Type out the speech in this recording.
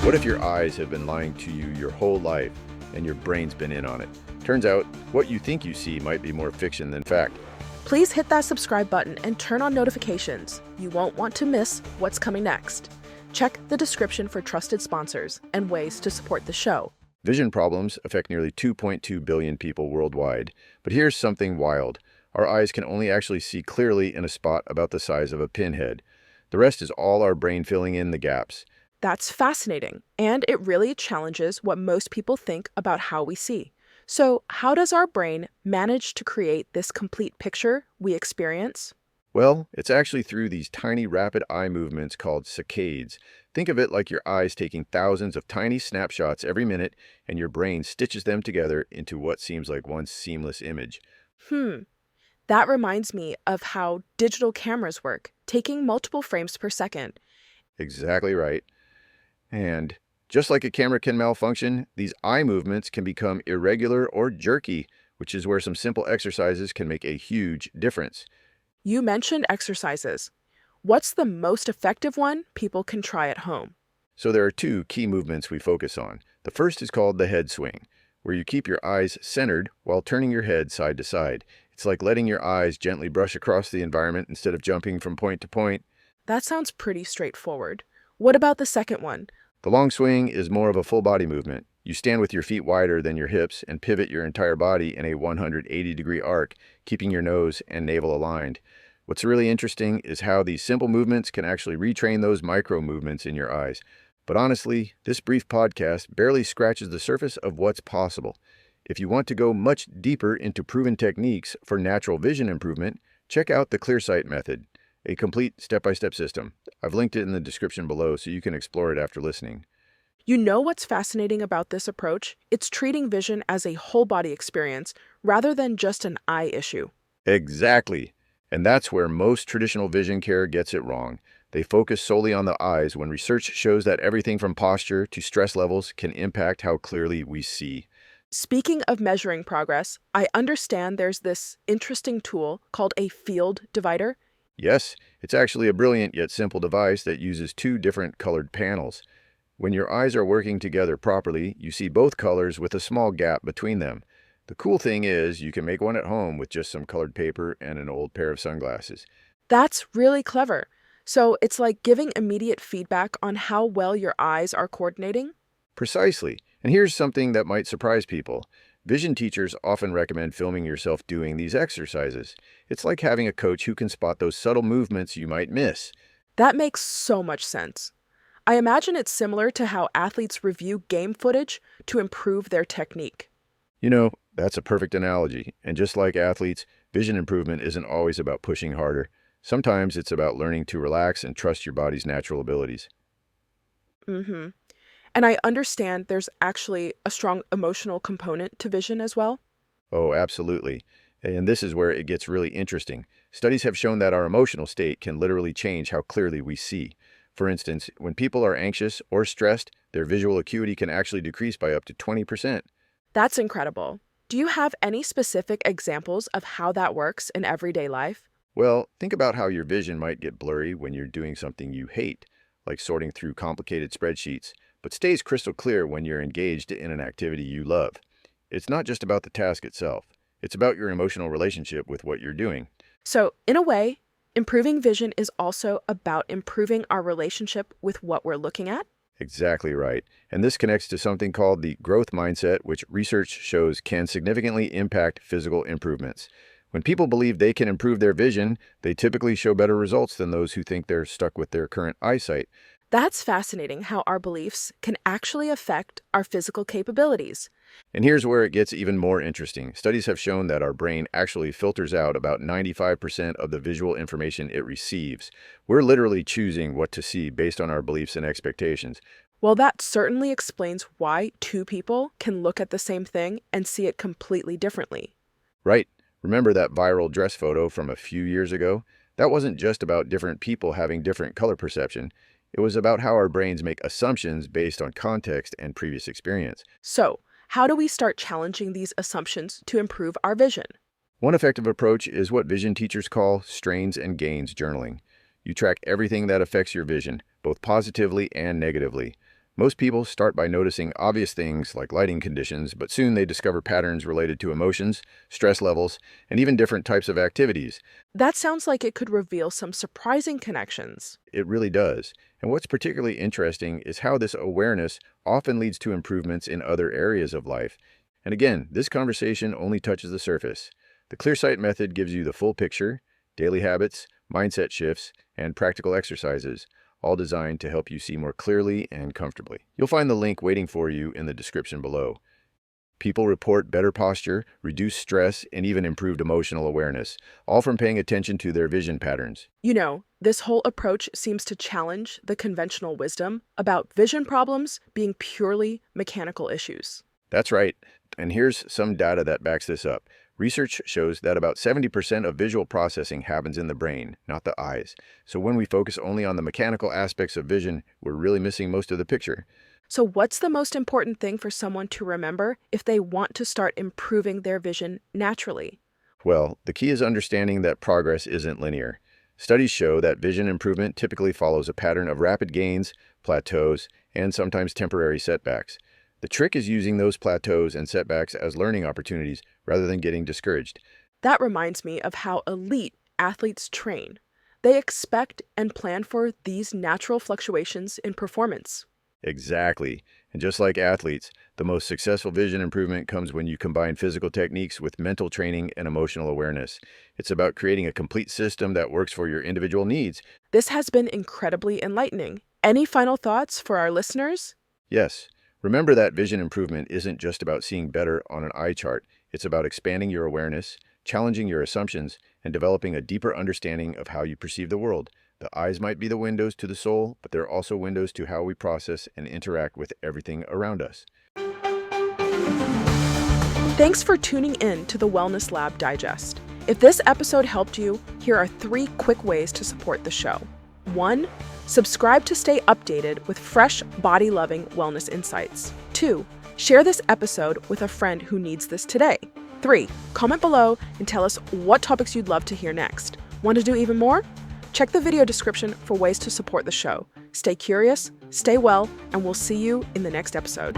What if your eyes have been lying to you your whole life and your brain's been in on it? Turns out, what you think you see might be more fiction than fact. Please hit that subscribe button and turn on notifications. You won't want to miss what's coming next. Check the description for trusted sponsors and ways to support the show. Vision problems affect nearly 2.2 billion people worldwide. But here's something wild. Our eyes can only actually see clearly in a spot about the size of a pinhead. The rest is all our brain filling in the gaps. That's fascinating, and it really challenges what most people think about how we see. So, how does our brain manage to create this complete picture we experience? Well, it's actually through these tiny rapid eye movements called saccades. Think of it like your eyes taking thousands of tiny snapshots every minute, and your brain stitches them together into what seems like one seamless image. That reminds me of how digital cameras work, taking multiple frames per second. Exactly right. And just like a camera can malfunction, these eye movements can become irregular or jerky, which is where some simple exercises can make a huge difference. You mentioned exercises. What's the most effective one people can try at home? So there are two key movements we focus on. The first is called the head swing, where you keep your eyes centered while turning your head side to side. It's like letting your eyes gently brush across the environment instead of jumping from point to point. That sounds pretty straightforward. What about the second one? The long swing is more of a full body movement. You stand with your feet wider than your hips and pivot your entire body in a 180-degree arc, keeping your nose and navel aligned. What's really interesting is how these simple movements can actually retrain those micro movements in your eyes. But honestly, this brief podcast barely scratches the surface of what's possible. If you want to go much deeper into proven techniques for natural vision improvement, check out the ClearSight method, a complete step-by-step system. I've linked it in the description below so you can explore it after listening. You know what's fascinating about this approach? It's treating vision as a whole body experience rather than just an eye issue. Exactly. And that's where most traditional vision care gets it wrong. They focus solely on the eyes when research shows that everything from posture to stress levels can impact how clearly we see. Speaking of measuring progress, I understand there's this interesting tool called a field divider. Yes, it's actually a brilliant yet simple device that uses two different colored panels. When your eyes are working together properly, you see both colors with a small gap between them. The cool thing is you can make one at home with just some colored paper and an old pair of sunglasses. That's really clever. So it's like giving immediate feedback on how well your eyes are coordinating? Precisely. And here's something that might surprise people. Vision teachers often recommend filming yourself doing these exercises. It's like having a coach who can spot those subtle movements you might miss. That makes so much sense. I imagine it's similar to how athletes review game footage to improve their technique. You know, that's a perfect analogy. And just like athletes, vision improvement isn't always about pushing harder. Sometimes it's about learning to relax and trust your body's natural abilities. And I understand there's actually a strong emotional component to vision as well. Oh, absolutely. And this is where it gets really interesting. Studies have shown that our emotional state can literally change how clearly we see. For instance, when people are anxious or stressed, their visual acuity can actually decrease by up to 20%. That's incredible. Do you have any specific examples of how that works in everyday life? Well, think about how your vision might get blurry when you're doing something you hate, like sorting through complicated spreadsheets, but stays crystal clear when you're engaged in an activity you love. It's not just about the task itself. It's about your emotional relationship with what you're doing. So, in a way, improving vision is also about improving our relationship with what we're looking at? Exactly right. And this connects to something called the growth mindset, which research shows can significantly impact physical improvements. When people believe they can improve their vision, they typically show better results than those who think they're stuck with their current eyesight. That's fascinating how our beliefs can actually affect our physical capabilities. And here's where it gets even more interesting. Studies have shown that our brain actually filters out about 95% of the visual information it receives. We're literally choosing what to see based on our beliefs and expectations. Well, that certainly explains why two people can look at the same thing and see it completely differently. Right. Remember that viral dress photo from a few years ago? That wasn't just about different people having different color perception. It was about how our brains make assumptions based on context and previous experience. So, how do we start challenging these assumptions to improve our vision? One effective approach is what vision teachers call strains and gains journaling. You track everything that affects your vision, both positively and negatively. Most people start by noticing obvious things like lighting conditions, but soon they discover patterns related to emotions, stress levels, and even different types of activities. That sounds like it could reveal some surprising connections. It really does. And what's particularly interesting is how this awareness often leads to improvements in other areas of life. And again, this conversation only touches the surface. The ClearSight method gives you the full picture, daily habits, mindset shifts, and practical exercises, all designed to help you see more clearly and comfortably. You'll find the link waiting for you in the description below. People report better posture, reduced stress, and even improved emotional awareness, all from paying attention to their vision patterns. This whole approach seems to challenge the conventional wisdom about vision problems being purely mechanical issues. That's right. And here's some data that backs this up. Research shows that about 70% of visual processing happens in the brain, not the eyes. So when we focus only on the mechanical aspects of vision, we're really missing most of the picture. So what's the most important thing for someone to remember if they want to start improving their vision naturally? Well, the key is understanding that progress isn't linear. Studies show that vision improvement typically follows a pattern of rapid gains, plateaus, and sometimes temporary setbacks. The trick is using those plateaus and setbacks as learning opportunities rather than getting discouraged. That reminds me of how elite athletes train. They expect and plan for these natural fluctuations in performance. Exactly. And just like athletes, the most successful vision improvement comes when you combine physical techniques with mental training and emotional awareness. It's about creating a complete system that works for your individual needs. This has been incredibly enlightening. Any final thoughts for our listeners? Yes. Remember that vision improvement isn't just about seeing better on an eye chart. It's about expanding your awareness, challenging your assumptions, and developing a deeper understanding of how you perceive the world. The eyes might be the windows to the soul, but they're also windows to how we process and interact with everything around us. Thanks for tuning in to the Wellness Lab Digest. If this episode helped you, here are 3 quick ways to support the show. 1. Subscribe to stay updated with fresh, body-loving wellness insights. 2. Share this episode with a friend who needs this today. 3. Comment below and tell us what topics you'd love to hear next. Want to do even more? Check the video description for ways to support the show. Stay curious, stay well, and we'll see you in the next episode.